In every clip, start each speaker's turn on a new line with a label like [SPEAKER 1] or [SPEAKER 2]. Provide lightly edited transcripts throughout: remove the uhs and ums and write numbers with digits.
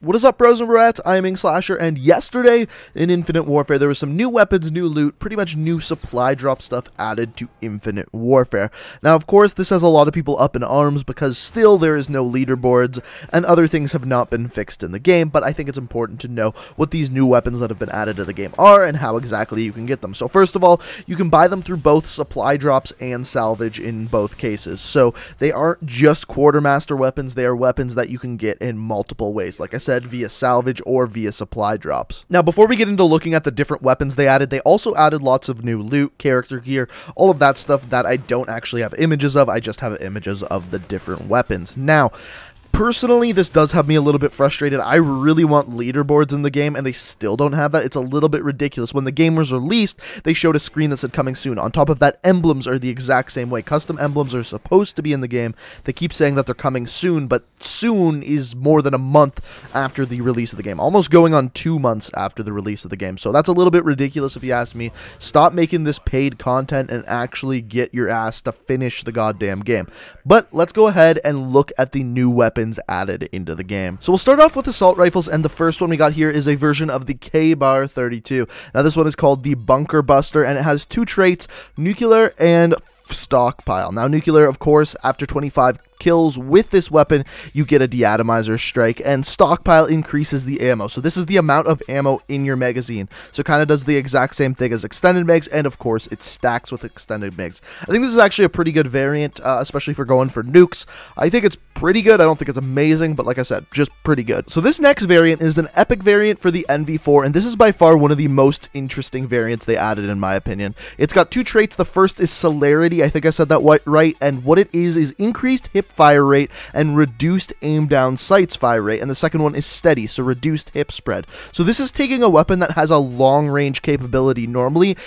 [SPEAKER 1] What is up, bros and broettes? I am Inkslasher, and yesterday in Infinite Warfare, there was some new weapons, new loot, pretty much new supply drop stuff added to Infinite Warfare. Now, of course, this has a lot of people up in arms because still there is no leaderboards, and other things have not been fixed in the game, but I think it's important to know what these new weapons that have been added to the game are and how exactly you can get them. So first of all, you can buy them through both supply drops and salvage in both cases. So they aren't just quartermaster weapons, they are weapons that you can get in multiple ways. Like I said, via salvage or via supply drops. Now, before we get into looking at the different weapons they also added lots of new loot, character gear, all of that stuff that I don't actually have images of. I just have images of the different weapons. Now, personally, this does have me a little bit frustrated. I really want leaderboards in the game, and they still don't have that. It's a little bit ridiculous. When the game was released, they showed a screen that said coming soon. On top of that, emblems are the exact same way. Custom emblems are supposed to be in the game. They keep saying that they're coming soon, but soon is more than a month after the release of the game. Almost going on 2 months after the release of the game. So that's a little bit ridiculous if you ask me. Stop making this paid content and actually get your ass to finish the goddamn game. But let's go ahead and look at the new weapons added into the game. So we'll start off with assault rifles, and the first one we got here is a version of the Kbar-32. Now this one is called the Bunker Buster, and it has two traits, nuclear and stockpile. Now nuclear, of course, after 25 kills with this weapon, you get a deatomizer strike, and stockpile increases the ammo. So this is the amount of ammo in your magazine. So it kind of does the exact same thing as extended mags, and of course it stacks with extended mags. I think this is actually a pretty good variant, especially for going for nukes. I think it's pretty good. I don't think it's amazing, but like I said, just pretty good. So this next variant is an epic variant for the NV4, and this is by far one of the most interesting variants they added, in my opinion. It's got two traits. The first is celerity. I think I said that right, and what it is increased hip fire rate and reduced aim down sights fire rate, and the second one is steady, so reduced hip spread. So this is taking a weapon that has a long range capability.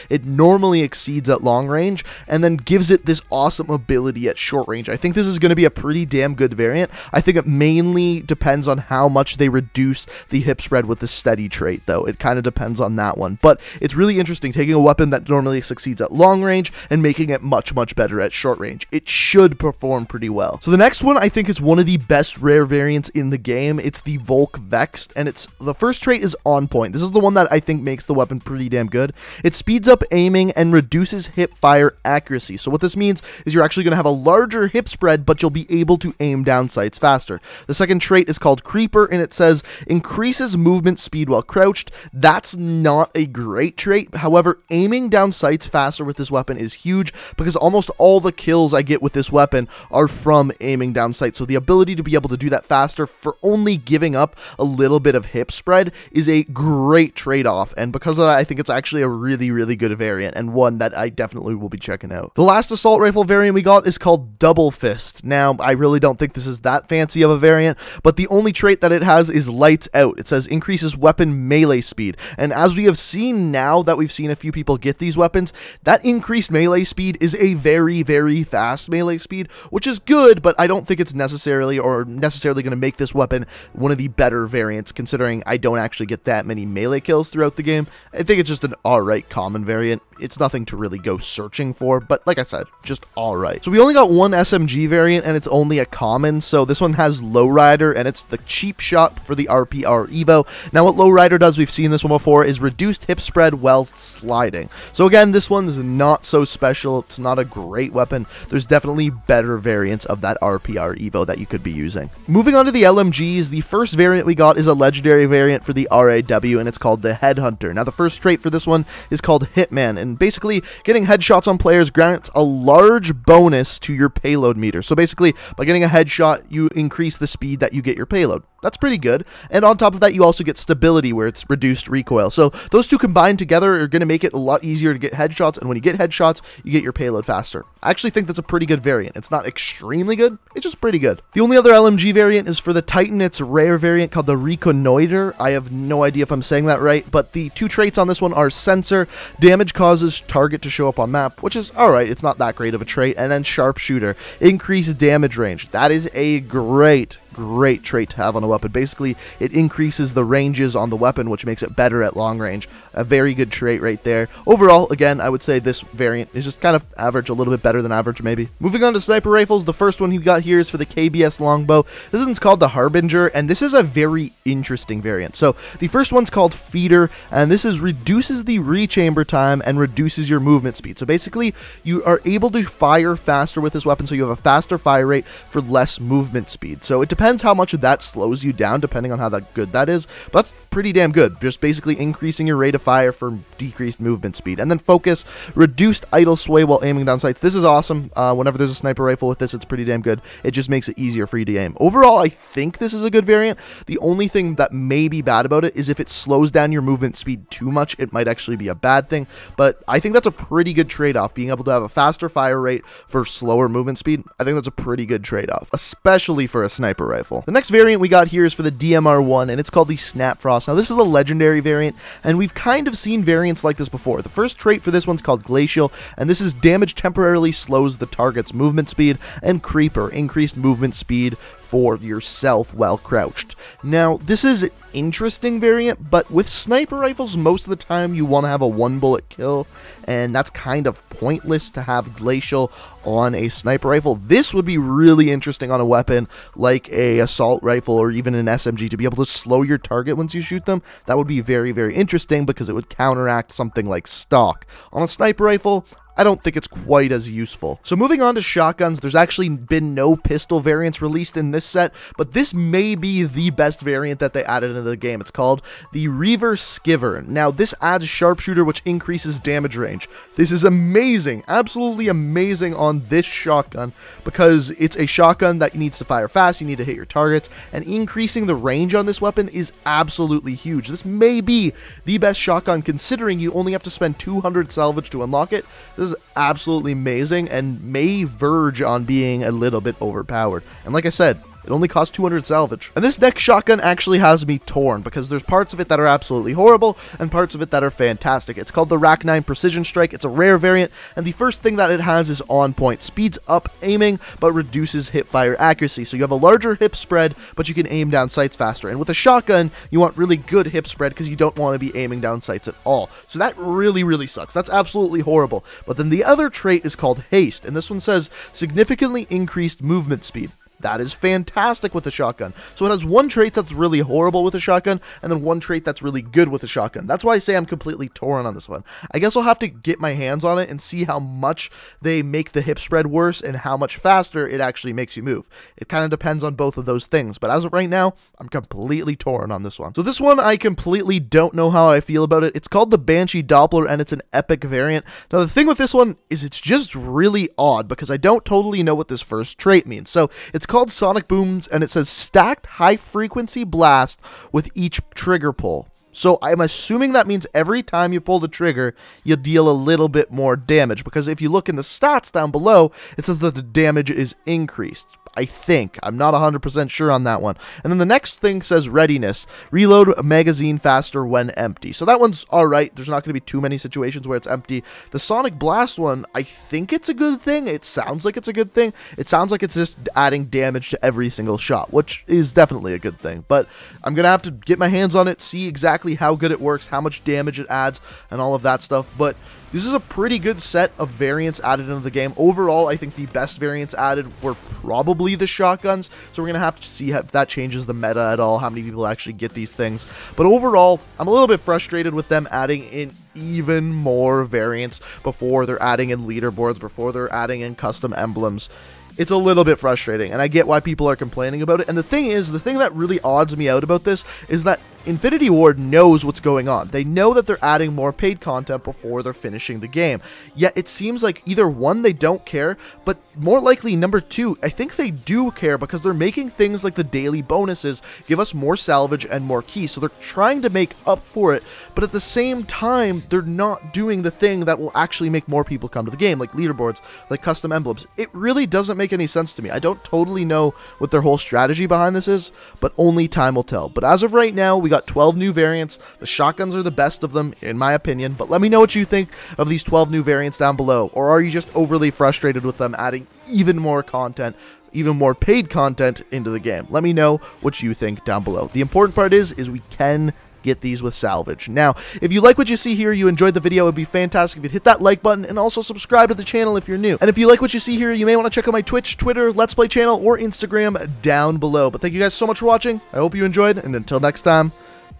[SPEAKER 1] It normally exceeds at long range, and then gives it this awesome ability at short range. I think this is going to be a pretty damn good variant. I think it mainly depends on how much they reduce the hip spread with the steady trait, though. It kind of depends on that one, but it's really interesting taking a weapon that normally succeeds at long range and making it much better at short range. It should perform pretty well. So the next one I think is one of the best rare variants in the game. It's the Volk Vexed, and the first trait is on point. This is the one that I think makes the weapon pretty damn good. It speeds up aiming and reduces hip fire accuracy. So what this means is you're actually going to have a larger hip spread, but you'll be able to aim down sights faster. The second trait is called Creeper, and it says increases movement speed while crouched. That's not a great trait. However, aiming down sights faster with this weapon is huge because almost all the kills I get with this weapon are from aiming down sight. So the ability to be able to do that faster for only giving up a little bit of hip spread is a great trade-off, and because of that, I think it's actually a really good variant, and one that I definitely will be checking out. The last assault rifle variant we got is called Double Fist. Now, I really don't think this is that fancy of a variant, but the only trait that it has is Lights Out. It says increases weapon melee speed, and as we have seen now that we've seen a few people get these weapons, that increased melee speed is a very fast melee speed, which is good, but I don't think it's necessarily going to make this weapon one of the better variants, considering I don't actually get that many melee kills throughout the game. I think it's just an alright common variant. It's nothing to really go searching for, but like I said, just alright. So we only got one SMG variant, and it's only a common, so this one has Lowrider, and it's the cheap shot for the RPR Evo. Now what Lowrider does, we've seen this one before, is reduced hip spread while sliding. So again, this one's not so special. It's not a great weapon. There's definitely better variants of that RPR Evo that you could be using. Moving on to the Lmgs, the first variant we got is a legendary variant for the R.A.W, and it's called the Headhunter. Now the first trait for this one is called Hitman, and basically getting headshots on players grants a large bonus to your payload meter. So basically, by getting a headshot, you increase the speed that you get your payload. That's pretty good. And on top of that, you also get stability, where it's reduced recoil. So those two combined together are going to make it a lot easier to get headshots, and when you get headshots, you get your payload faster. I actually think that's a pretty good variant. It's not extremely good, it's just pretty good. The only other LMG variant is for the Titan. It's a rare variant called the Reconnoiter. I have no idea if I'm saying that right, but the two traits on this one are Sensor, damage causes target to show up on map, which is alright, it's not that great of a trait, and then Sharpshooter, increased damage range. That is a great great trait to have on a weapon. Basically, it increases the ranges on the weapon, which makes it better at long range. A very good trait right there. Overall, again, I would say this variant is just kind of average, a little bit better than average maybe. Moving on to sniper rifles, the first one we got here is for the KBS Longbow. This one's called the Harbinger, and this is a very interesting variant. So the first one's called Feeder, and this is reduces the rechamber time and reduces your movement speed. So basically, you are able to fire faster with this weapon, so you have a faster fire rate for less movement speed. So it depends how much of that slows you down, depending on how good that is, but that's pretty damn good. Just basically increasing your rate of fire for decreased movement speed. And then Focus, reduced idle sway while aiming down sights. This is awesome. Whenever there's a sniper rifle with this, it's pretty damn good. It just makes it easier for you to aim. Overall, I think this is a good variant. The only thing that may be bad about it is if it slows down your movement speed too much, it might actually be a bad thing. But I think that's a pretty good trade-off. Being able to have a faster fire rate for slower movement speed, I think that's a pretty good trade-off, especially for a sniper rifle. The next variant we got here is for the DMR-1, and it's called the Snapfrost. Now, this is a legendary variant, and we've kind of seen variants like this before. The first trait for this one's called Glacial, and this is damage temporarily slows the target's movement speed, and Creeper, increased movement speed for yourself while crouched. Now, this is an interesting variant, but with sniper rifles, most of the time you want to have a one-bullet kill, and that's kind of pointless to have Glacial on a sniper rifle. This would be really interesting on a weapon like a assault rifle or even an SMG, to be able to slow your target once you shoot them. That would be very, very interesting because it would counteract something like stock. On a sniper rifle, I don't think it's quite as useful. So moving on to shotguns, there's actually been no pistol variants released in this set, but this may be the best variant that they added into the game. It's called the Reaver Skiver. Now, this adds sharpshooter, which increases damage range. This is amazing, absolutely amazing on this shotgun, because it's a shotgun that needs to fire fast, you need to hit your targets, and increasing the range on this weapon is absolutely huge. This may be the best shotgun, considering you only have to spend 200 salvage to unlock it. This is absolutely amazing and may verge on being a little bit overpowered. And like I said, it only costs 200 salvage. And this next shotgun actually has me torn, because there's parts of it that are absolutely horrible and parts of it that are fantastic. It's called the RAC-9 Precision Strike. It's a rare variant, and the first thing that it has is on point. Speeds up aiming, but reduces hip-fire accuracy. So you have a larger hip spread, but you can aim down sights faster. And with a shotgun, you want really good hip spread because you don't want to be aiming down sights at all. So that really, really sucks. That's absolutely horrible. But then the other trait is called Haste, and this one says significantly increased movement speed. That is fantastic with a shotgun. So it has one trait that's really horrible with a shotgun, and then one trait that's really good with a shotgun. That's why I say I'm completely torn on this one. I guess I'll have to get my hands on it and see how much they make the hip spread worse and how much faster it actually makes you move. It kind of depends on both of those things, but as of right now, I'm completely torn on this one. So this one, I completely don't know how I feel about it. It's called the Banshee Doppler, and it's an epic variant. Now, the thing with this one is it's just really odd, because I don't totally know what this first trait means. So it's called Sonic Booms, and it says stacked high frequency blast with each trigger pull. So I'm assuming that means every time you pull the trigger, you deal a little bit more damage, because if you look in the stats down below, it says that the damage is increased. I think. I'm not 100% sure on that one. And then the next thing says readiness. Reload a magazine faster when empty. So that one's alright. There's not going to be too many situations where it's empty. The Sonic Blast one, I think it's a good thing. It sounds like it's a good thing. It sounds like it's just adding damage to every single shot, which is definitely a good thing. But I'm going to have to get my hands on it, see exactly how good it works, how much damage it adds, and all of that stuff. But this is a pretty good set of variants added into the game. Overall, I think the best variants added were probably the shotguns, so we're going to have to see if that changes the meta at all, how many people actually get these things. But overall, I'm a little bit frustrated with them adding in even more variants before they're adding in leaderboards, before they're adding in custom emblems. It's a little bit frustrating, and I get why people are complaining about it. And the thing is, the thing that really odds me out about this is that Infinity Ward knows what's going on. They know that they're adding more paid content before they're finishing the game. Yet it seems like either one, they don't care, but more likely number two, I think they do care, because they're making things like the daily bonuses give us more salvage and more keys. So they're trying to make up for it, but at the same time, they're not doing the thing that will actually make more people come to the game, like leaderboards, like custom emblems. It really doesn't make any sense to me. I don't totally know what their whole strategy behind this is, but only time will tell. But as of right now, we got 12 new variants. The shotguns are the best of them, in my opinion, but let me know what you think of these 12 new variants down below, or are you just overly frustrated with them adding even more content even more paid content into the game. Let me know what you think down below. The important part is we can get these with salvage. Now, if you like what you see here, you enjoyed the video, it would be fantastic if you'd hit that like button and also subscribe to the channel if you're new. And if you like what you see here, you may want to check out my Twitch, Twitter, Let's Play channel, or Instagram down below. But thank you guys so much for watching. I hope you enjoyed, and until next time,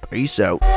[SPEAKER 1] peace out.